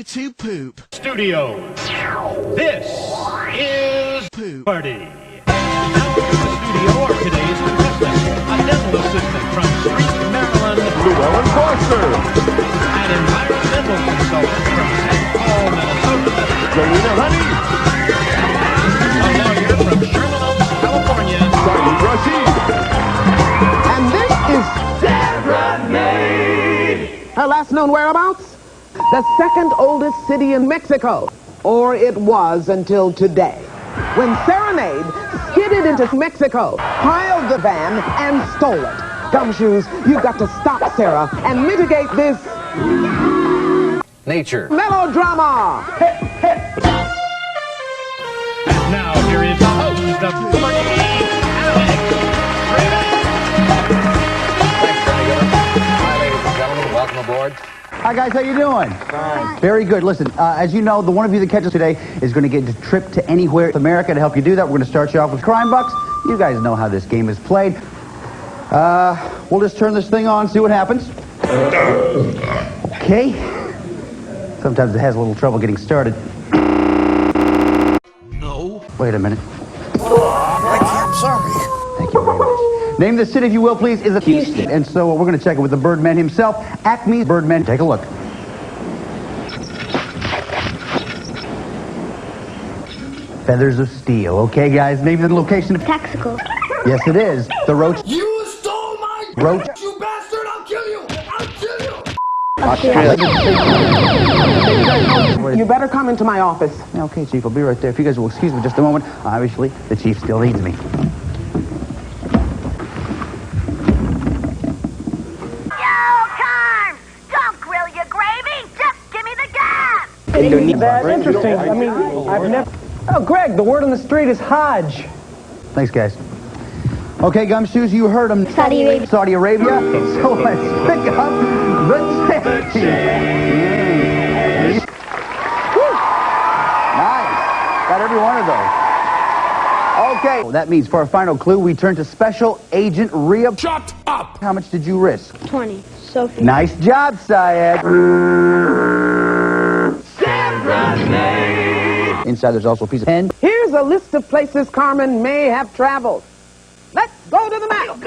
to poop. Studio. This is Poop. Party. Now in the studio are today's contestants. A dental assistant from Street, Maryland, Llewellyn Foster. an environmental consultant from St. Paul, Minnesota, Galena Honey. a lawyer from Sherman Oaks, California, Saeed Rashid. And this is Sarah Nade. Her last known whereabouts? The second oldest city in Mexico. Or it was until today, when Serenade skidded into Mexico, piled the van, and stole it. Gumshoes, you've got to stop Sarah and mitigate this Nature. melodrama. and now here is the host of Party, Thanks, Johnny. Hi, ladies and gentlemen. Welcome aboard. Hi guys, how you doing? Fine. Very good. Listen, as you know, the one of you that catches today is going to get a trip to anywhere in America. To help you do that, we're going to start you off with Crime Bucks. You guys know how this game is played. We'll just turn this thing on, see what happens. Okay. Sometimes it has a little trouble getting started. No. Wait a minute. I'm sorry. Thank you very much. Name the city, if you will, please, is Houston. And so we're going to check it with the Birdman himself, Acme Birdman. Take a look. Feathers of Steel. Okay, guys, name the location. Taxical. Yes, it is. The Roach. You stole my Roach. You bastard! I'll kill you! I'll kill you! You better come into my office. Okay, Chief, I'll be right there. If you guys will excuse me just a moment. Obviously, the Chief still needs me. Don't grill your gravy. Just give me the gas. That's interesting. I mean, I've never... Oh, Greg, the word on the street is Hodge. Thanks, guys. Okay, Gumshoes, you heard him. Saudi Arabia. Saudi Arabia. So let's pick up the safety. Nice. Got every one of those. Okay. That means for our final clue, we turn to Special Agent Rhea. Shut up! How much did you risk? 20. Sophie. Nice job, Syed. Inside there's also a piece of pen. Here's a list of places Carmen may have traveled. Let's go to the map.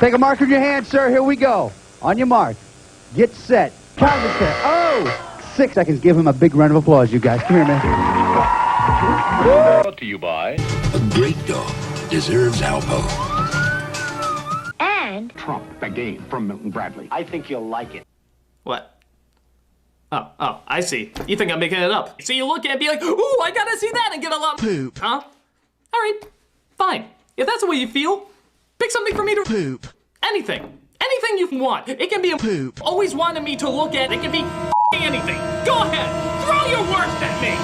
Take a marker in your hand, sir. Here we go. On your mark. Get set. Count to set. Oh! 6 seconds. Give him a big round of applause, you guys. Come here, man. Brought to you by A great dog deserves Alpo. And Trump, the game from Milton Bradley. I think you'll like it. What? Oh, I see. You think I'm making it up. So you look at it and be like, ooh, I gotta see that and get a lot. Poop. Huh? All right, fine. If that's the way you feel, pick something for me to Poop. Anything. Anything you want. It can be a Poop. Always wanted me to look at. It can be anything. Go ahead. Throw your worst at me.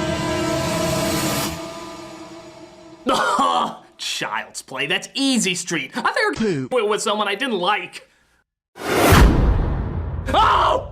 Child's play. That's easy street. I figured Poop. with someone I didn't like. Oh!